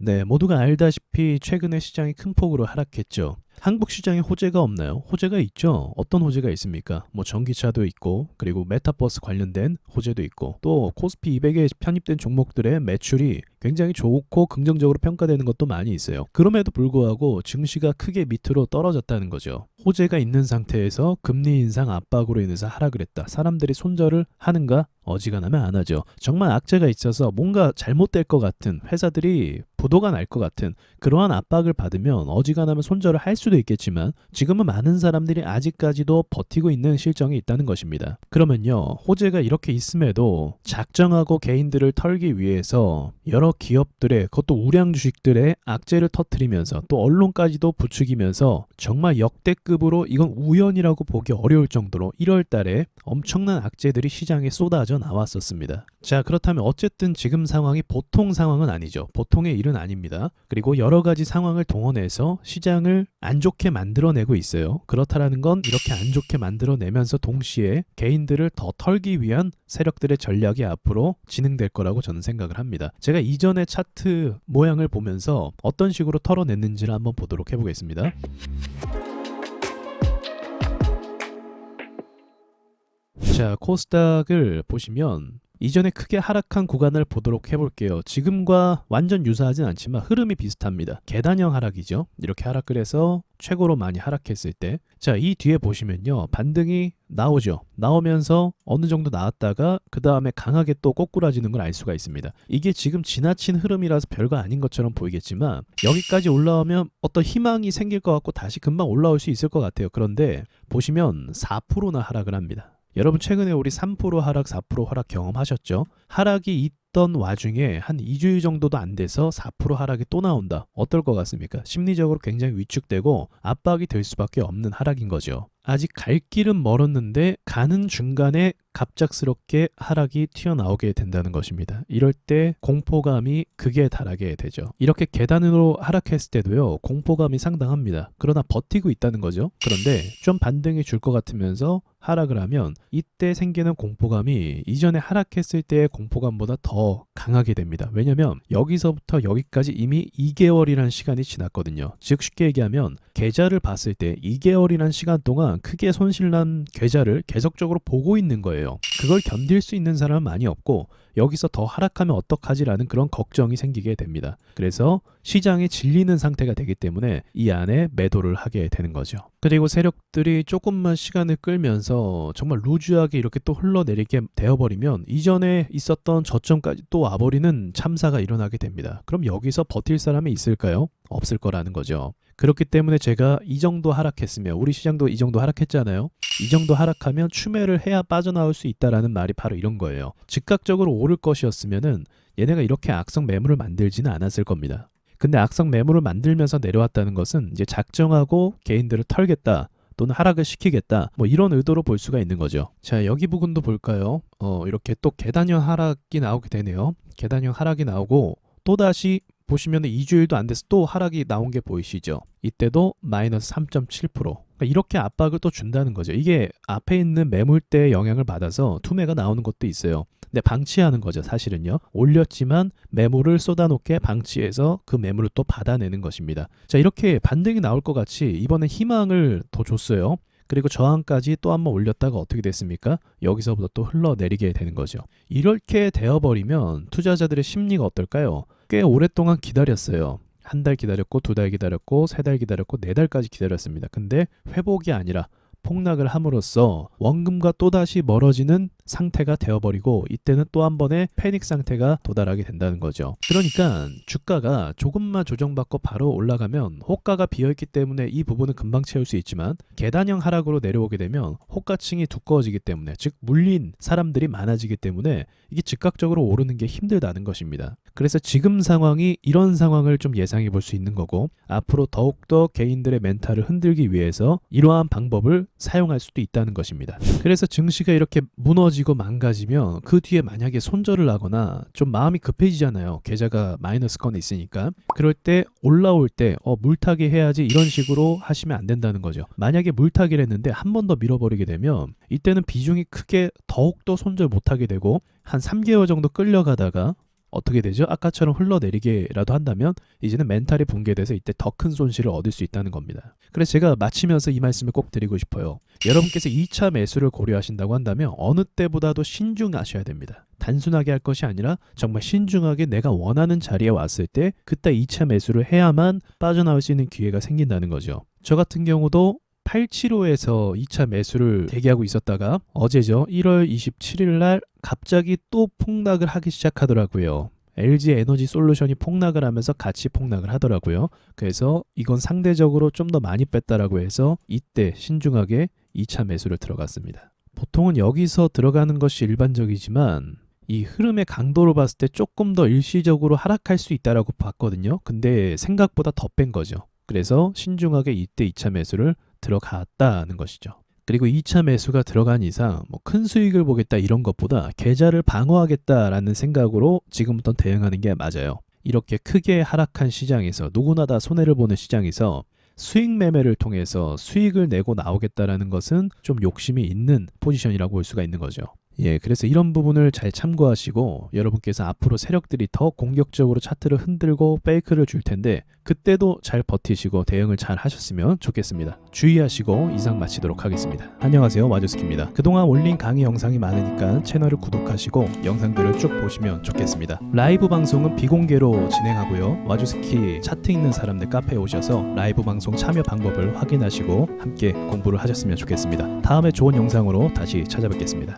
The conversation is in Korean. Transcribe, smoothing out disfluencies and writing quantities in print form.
네, 모두가 알다시피 최근에 시장이 큰 폭으로 하락했죠. 한국 시장에 호재가 없나요? 호재가 있죠. 어떤 호재가 있습니까? 뭐 전기차도 있고, 그리고 메타버스 관련된 호재도 있고, 또 코스피 200에 편입된 종목들의 매출이 굉장히 좋고 긍정적으로 평가되는 것도 많이 있어요. 그럼에도 불구하고 증시가 크게 밑으로 떨어졌다는 거죠. 호재가 있는 상태에서 금리 인상 압박으로 인해서 하락을 했다. 사람들이 손절을 하는가? 어지간하면 안 하죠. 정말 악재가 있어서 뭔가 잘못될 것 같은, 회사들이 부도가 날 것 같은 그러한 압박을 받으면 어지간하면 손절을 할 수도 있겠지만, 지금은 많은 사람들이 아직까지도 버티고 있는 실정이 있다는 것입니다. 그러면요, 호재가 이렇게 있음에도 작정하고 개인들을 털기 위해서 여러 기업들의, 그것도 우량 주식들의 악재를 터뜨리면서 또 언론까지도 부추기면서 정말 역대급으로, 이건 우연이라고 보기 어려울 정도로 1월 달에 엄청난 악재들이 시장에 쏟아져 나왔었습니다. 자, 그렇다면 어쨌든 지금 상황이 보통 상황은 아니죠. 보통의 일은 아닙니다. 그리고 여러 가지 상황을 동원해서 시장을 안 좋게 만들어내고 있어요. 그렇다라는 건 이렇게 안 좋게 만들어내면서 동시에 개인들을 더 털기 위한 세력들의 전략이 앞으로 진행될 거라고 저는 생각을 합니다. 제가 이전의 차트 모양을 보면서 어떤 식으로 털어냈는지를 한번 보도록 해보겠습니다. 자, 코스닥을 보시면 이전에 크게 하락한 구간을 보도록 해볼게요. 지금과 완전 유사하진 않지만 흐름이 비슷합니다. 계단형 하락이죠. 이렇게 하락을 해서 최고로 많이 하락했을 때, 자, 이 뒤에 보시면요, 반등이 나오죠. 나오면서 어느 정도 나왔다가 그 다음에 강하게 또 꼬꾸라지는 걸 알 수가 있습니다. 이게 지금 지나친 흐름이라서 별거 아닌 것처럼 보이겠지만, 여기까지 올라오면 어떤 희망이 생길 것 같고 다시 금방 올라올 수 있을 것 같아요. 그런데 보시면 4%나 하락을 합니다. 여러분, 최근에 우리 3% 하락, 4% 하락 경험하셨죠? 하락이 있던 와중에 한 2주일 정도도 안 돼서 4% 하락이 또 나온다. 어떨 것 같습니까? 심리적으로 굉장히 위축되고 압박이 될 수밖에 없는 하락인 거죠. 아직 갈 길은 멀었는데 가는 중간에 갑작스럽게 하락이 튀어나오게 된다는 것입니다. 이럴 때 공포감이 극에 달하게 되죠. 이렇게 계단으로 하락했을 때도요, 공포감이 상당합니다. 그러나 버티고 있다는 거죠. 그런데 좀 반등이 줄 것 같으면서 하락을 하면 이때 생기는 공포감이 이전에 하락했을 때의 공포감보다 더 강하게 됩니다. 왜냐면 여기서부터 여기까지 이미 2개월이라는 시간이 지났거든요. 즉 쉽게 얘기하면 계좌를 봤을 때 2개월이라는 시간 동안 크게 손실난 계좌를 계속적으로 보고 있는 거예요. 그걸 견딜 수 있는 사람은 많이 없고, 여기서 더 하락하면 어떡하지라는 그런 걱정이 생기게 됩니다. 그래서 시장에 질리는 상태가 되기 때문에 이 안에 매도를 하게 되는 거죠. 그리고 세력들이 조금만 시간을 끌면서 정말 루즈하게 이렇게 또 흘러내리게 되어버리면 이전에 있었던 저점까지 또 와버리는 참사가 일어나게 됩니다. 그럼 여기서 버틸 사람이 있을까요? 없을 거라는 거죠. 그렇기 때문에 제가 이 정도 하락했으면, 우리 시장도 이 정도 하락했잖아요. 이 정도 하락하면 추매를 해야 빠져나올 수 있다라는 말이 바로 이런 거예요. 즉각적으로 오를 것이었으면은 얘네가 이렇게 악성 매물을 만들지는 않았을 겁니다. 근데 악성 매물을 만들면서 내려왔다는 것은 이제 작정하고 개인들을 털겠다, 또는 하락을 시키겠다, 뭐 이런 의도로 볼 수가 있는 거죠. 자, 여기 부분도 볼까요? 이렇게 또 계단형 하락이 나오게 되네요. 계단형 하락이 나오고 또다시 보시면 2주일도 안 돼서 또 하락이 나온 게 보이시죠? 이때도 마이너스 3.7%. 그러니까 이렇게 압박을 또 준다는 거죠. 이게 앞에 있는 매물대의 영향을 받아서 투매가 나오는 것도 있어요. 근데 방치하는 거죠, 사실은요. 올렸지만 매물을 쏟아놓게 방치해서 그 매물을 또 받아내는 것입니다. 자, 이렇게 반등이 나올 것 같이 이번에 희망을 더 줬어요. 그리고 저항까지 또 한번 올렸다가 어떻게 됐습니까? 여기서부터 또 흘러내리게 되는 거죠. 이렇게 되어버리면 투자자들의 심리가 어떨까요? 꽤 오랫동안 기다렸어요. 한 달 기다렸고, 2달 기다렸고, 3달 기다렸고, 4달까지 기다렸습니다. 근데 회복이 아니라 폭락을 함으로써 원금과 또다시 멀어지는 상태가 되어버리고, 이때는 또 한 번의 패닉 상태가 도달하게 된다는 거죠. 그러니까 주가가 조금만 조정받고 바로 올라가면 호가가 비어있기 때문에 이 부분은 금방 채울 수 있지만, 계단형 하락으로 내려오게 되면 호가층이 두꺼워지기 때문에, 즉 물린 사람들이 많아지기 때문에 이게 즉각적으로 오르는 게 힘들다는 것입니다. 그래서 지금 상황이 이런 상황을 좀 예상해 볼 수 있는 거고, 앞으로 더욱더 개인들의 멘탈을 흔들기 위해서 이러한 방법을 사용할 수도 있다는 것입니다. 그래서 증시가 이렇게 무너지고 망가지면 그 뒤에 만약에 손절을 하거나 좀 마음이 급해지잖아요. 계좌가 마이너스권에 있으니까. 그럴 때 올라올 때 물타기 해야지, 이런 식으로 하시면 안 된다는 거죠. 만약에 물타기를 했는데 한 번 더 밀어버리게 되면 이때는 비중이 크게 더욱더 손절 못하게 되고, 한 3개월 정도 끌려가다가 어떻게 되죠? 아까처럼 흘러내리게라도 한다면 이제는 멘탈이 붕괴돼서 이때 더 큰 손실을 얻을 수 있다는 겁니다. 그래서 제가 마치면서 이 말씀을 꼭 드리고 싶어요. 여러분께서 2차 매수를 고려하신다고 한다면 어느 때보다도 신중하셔야 됩니다. 단순하게 할 것이 아니라 정말 신중하게 내가 원하는 자리에 왔을 때 그때 2차 매수를 해야만 빠져나올 수 있는 기회가 생긴다는 거죠. 저 같은 경우도 875에서 2차 매수를 대기하고 있었다가 어제죠. 1월 27일 날 갑자기 또 폭락을 하기 시작하더라고요. LG 에너지 솔루션이 폭락을 하면서 같이 폭락을 하더라고요. 그래서 이건 상대적으로 좀 더 많이 뺐다라고 해서 이때 신중하게 2차 매수를 들어갔습니다. 보통은 여기서 들어가는 것이 일반적이지만 이 흐름의 강도로 봤을 때 조금 더 일시적으로 하락할 수 있다라고 봤거든요. 근데 생각보다 더 뺀 거죠. 그래서 신중하게 이때 2차 매수를 들어갔다는 것이죠. 그리고 2차 매수가 들어간 이상 큰 수익을 보겠다 이런 것보다 계좌를 방어하겠다라는 생각으로 지금부터 대응하는 게 맞아요. 이렇게 크게 하락한 시장에서 누구나 다 손해를 보는 시장에서 수익 매매를 통해서 수익을 내고 나오겠다라는 것은 좀 욕심이 있는 포지션이라고 볼 수가 있는 거죠. 그래서 이런 부분을 잘 참고하시고 여러분께서 앞으로 세력들이 더 공격적으로 차트를 흔들고 페이크를 줄 텐데 그때도 잘 버티시고 대응을 잘 하셨으면 좋겠습니다. 주의하시고 이상 마치도록 하겠습니다. 안녕하세요, 와주스키입니다. 그동안 올린 강의 영상이 많으니까 채널을 구독하시고 영상들을 쭉 보시면 좋겠습니다. 라이브 방송은 비공개로 진행하고요. 와주스키 차트 있는 사람들 카페에 오셔서 라이브 방송 참여 방법을 확인하시고 함께 공부를 하셨으면 좋겠습니다. 다음에 좋은 영상으로 다시 찾아뵙겠습니다.